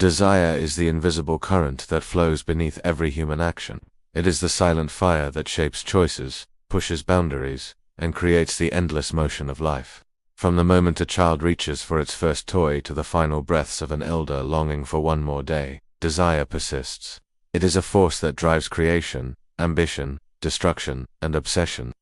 Desire is the invisible current that flows beneath every human action. It is the silent fire that shapes choices, pushes boundaries, and creates the endless motion of life. From the moment a child reaches for its first toy to the final breaths of an elder longing for one more day, desire persists. It is a force that drives creation, ambition, destruction, and obsession.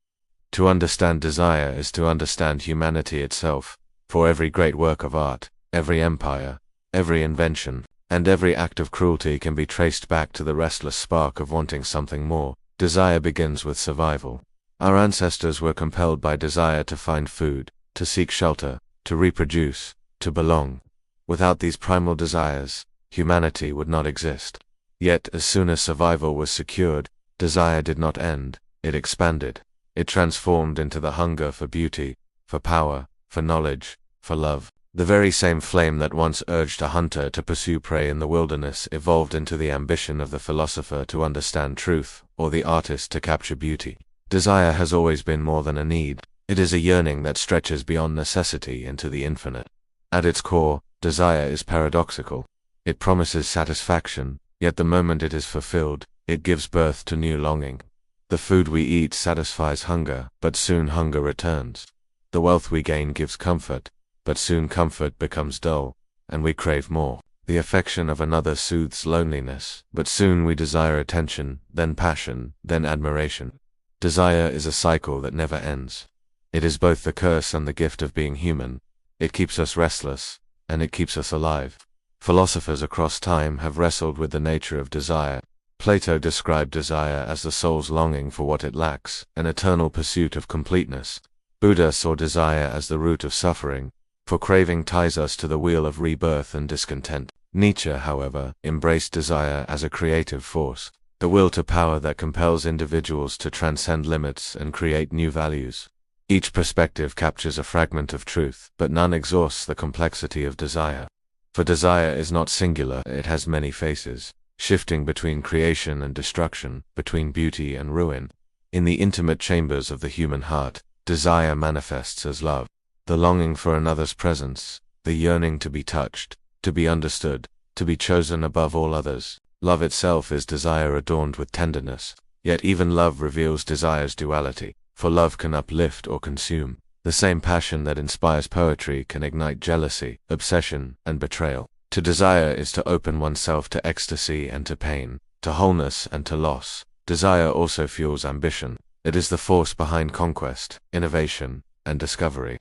To understand desire is to understand humanity itself, for every great work of art, every empire, every invention, and every act of cruelty can be traced back to the restless spark of wanting something more. Desire begins with survival. Our ancestors were compelled by desire to find food, to seek shelter, to reproduce, to belong. Without these primal desires, humanity would not exist. Yet, as soon as survival was secured, desire did not end, it expanded. It transformed into the hunger for beauty, for power, for knowledge, for love. The very same flame that once urged a hunter to pursue prey in the wilderness evolved into the ambition of the philosopher to understand truth, or the artist to capture beauty. Desire has always been more than a need. It is a yearning that stretches beyond necessity into the infinite. At its core, desire is paradoxical. It promises satisfaction, yet the moment it is fulfilled, it gives birth to new longing. The food we eat satisfies hunger, but soon hunger returns. The wealth we gain gives comfort, but soon comfort becomes dull, and we crave more. The affection of another soothes loneliness, but soon we desire attention, then passion, then admiration. Desire is a cycle that never ends. It is both the curse and the gift of being human. It keeps us restless, and it keeps us alive. Philosophers across time have wrestled with the nature of desire. Plato described desire as the soul's longing for what it lacks, an eternal pursuit of completeness. Buddha saw desire as the root of suffering, for craving ties us to the wheel of rebirth and discontent. Nietzsche, however, embraced desire as a creative force, the will to power that compels individuals to transcend limits and create new values. Each perspective captures a fragment of truth, but none exhausts the complexity of desire. For desire is not singular, it has many faces, shifting between creation and destruction, between beauty and ruin. In the intimate chambers of the human heart, desire manifests as love. The longing for another's presence, the yearning to be touched, to be understood, to be chosen above all others. Love itself is desire adorned with tenderness. Yet even love reveals desire's duality, for love can uplift or consume. The same passion that inspires poetry can ignite jealousy, obsession, and betrayal. To desire is to open oneself to ecstasy and to pain, to wholeness and to loss. Desire also fuels ambition. It is the force behind conquest, innovation, and discovery.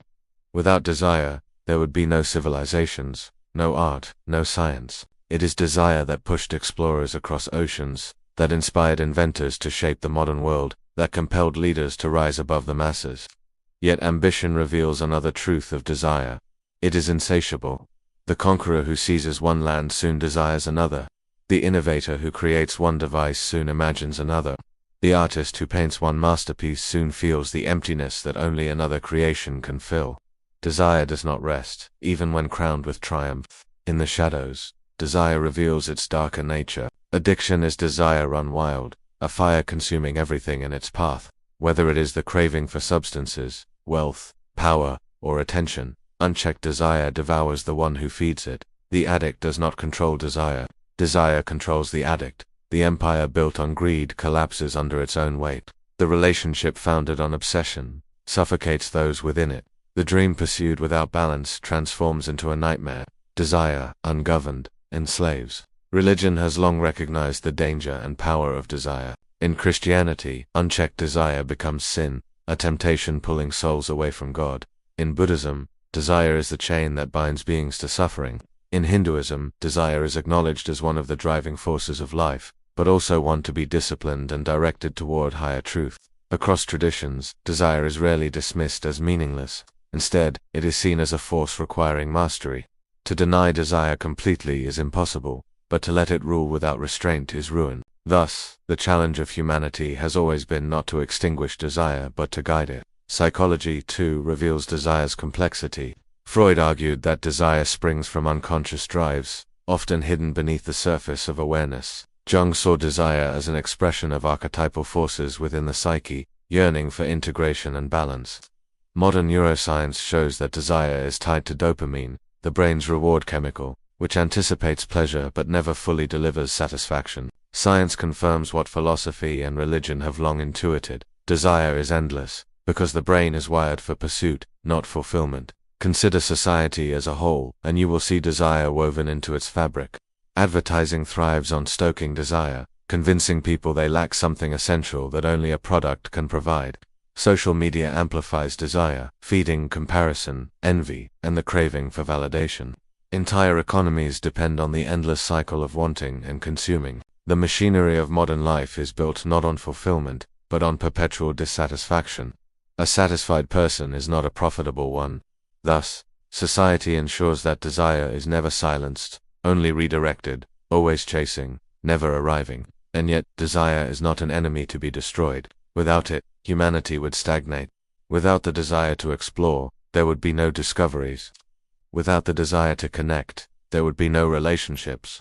Without desire, there would be no civilizations, no art, no science. It is desire that pushed explorers across oceans, that inspired inventors to shape the modern world, that compelled leaders to rise above the masses. Yet ambition reveals another truth of desire. It is insatiable. The conqueror who seizes one land soon desires another. The innovator who creates one device soon imagines another. The artist who paints one masterpiece soon feels the emptiness that only another creation can fill. Desire does not rest, even when crowned with triumph. In the shadows, desire reveals its darker nature. Addiction is desire run wild, a fire consuming everything in its path. Whether it is the craving for substances, wealth, power, or attention, unchecked desire devours the one who feeds it. The addict does not control desire. Desire controls the addict. The empire built on greed collapses under its own weight. The relationship founded on obsession suffocates those within it. The dream pursued without balance transforms into a nightmare. Desire, ungoverned, enslaves. Religion has long recognized the danger and power of desire. In Christianity, unchecked desire becomes sin, a temptation pulling souls away from God. In Buddhism, desire is the chain that binds beings to suffering. In Hinduism, desire is acknowledged as one of the driving forces of life, but also one to be disciplined and directed toward higher truth. Across traditions, desire is rarely dismissed as meaningless. Instead, it is seen as a force requiring mastery. To deny desire completely is impossible, but to let it rule without restraint is ruin. Thus, the challenge of humanity has always been not to extinguish desire but to guide it. Psychology, too, reveals desire's complexity. Freud argued that desire springs from unconscious drives, often hidden beneath the surface of awareness. Jung saw desire as an expression of archetypal forces within the psyche, yearning for integration and balance. Modern neuroscience shows that desire is tied to dopamine, the brain's reward chemical, which anticipates pleasure but never fully delivers satisfaction. Science confirms what philosophy and religion have long intuited. Desire is endless, because the brain is wired for pursuit, not fulfillment. Consider society as a whole, and you will see desire woven into its fabric. Advertising thrives on stoking desire, convincing people they lack something essential that only a product can provide. Social media amplifies desire, feeding comparison, envy, and the craving for validation. Entire economies depend on the endless cycle of wanting and consuming. The machinery of modern life is built not on fulfillment, but on perpetual dissatisfaction. A satisfied person is not a profitable one. Thus, society ensures that desire is never silenced, only redirected, always chasing, never arriving. And yet, desire is not an enemy to be destroyed. Without it, humanity would stagnate. Without the desire to explore, there would be no discoveries. Without the desire to connect, there would be no relationships.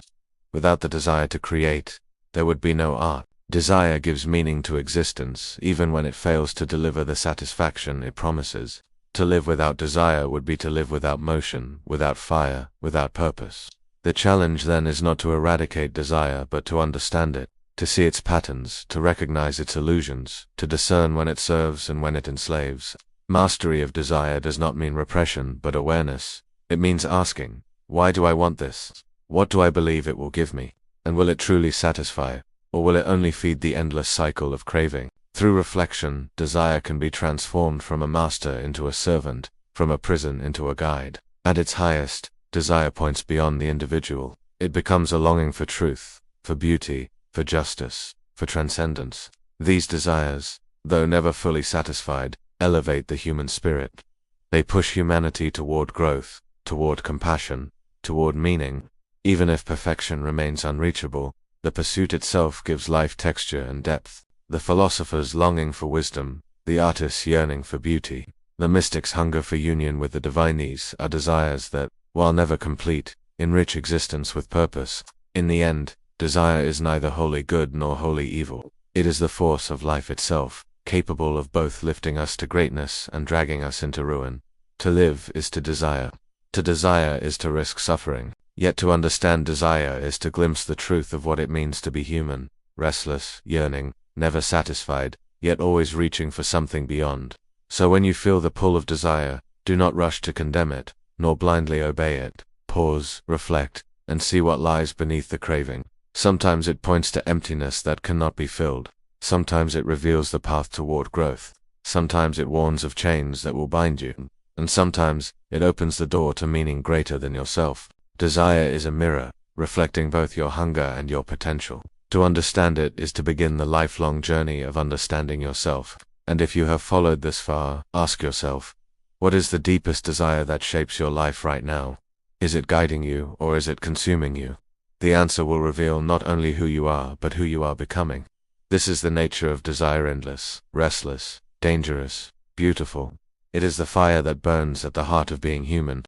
Without the desire to create, there would be no art. Desire gives meaning to existence, even when it fails to deliver the satisfaction it promises. To live without desire would be to live without motion, without fire, without purpose. The challenge then is not to eradicate desire, but to understand it, to see its patterns, to recognize its illusions, to discern when it serves and when it enslaves. Mastery of desire does not mean repression, but awareness. It means asking, why do I want this? What do I believe it will give me? And will it truly satisfy, or will it only feed the endless cycle of craving? Through reflection, desire can be transformed from a master into a servant, from a prison into a guide. At its highest, desire points beyond the individual. It becomes a longing for truth, for beauty, for justice, for transcendence. These desires, though never fully satisfied, elevate the human spirit. They push humanity toward growth, toward compassion, toward meaning. Even if perfection remains unreachable, the pursuit itself gives life texture and depth. The philosopher's longing for wisdom, the artist's yearning for beauty, the mystic's hunger for union with the divine, these are desires that, while never complete, enrich existence with purpose. In the end, desire is neither wholly good nor wholly evil. It is the force of life itself, capable of both lifting us to greatness and dragging us into ruin. To live is to desire. To desire is to risk suffering. Yet to understand desire is to glimpse the truth of what it means to be human, restless, yearning, never satisfied, yet always reaching for something beyond. So when you feel the pull of desire, do not rush to condemn it, nor blindly obey it. Pause, reflect, and see what lies beneath the craving. Sometimes it points to emptiness that cannot be filled. Sometimes it reveals the path toward growth. Sometimes it warns of chains that will bind you. And sometimes it opens the door to meaning greater than yourself. Desire is a mirror, reflecting both your hunger and your potential. To understand it is to begin the lifelong journey of understanding yourself. And if you have followed this far, ask yourself, what is the deepest desire that shapes your life right now? Is it guiding you, or is it consuming you? The answer will reveal not only who you are, but who you are becoming. This is the nature of desire: endless, restless, dangerous, beautiful. It is the fire that burns at the heart of being human.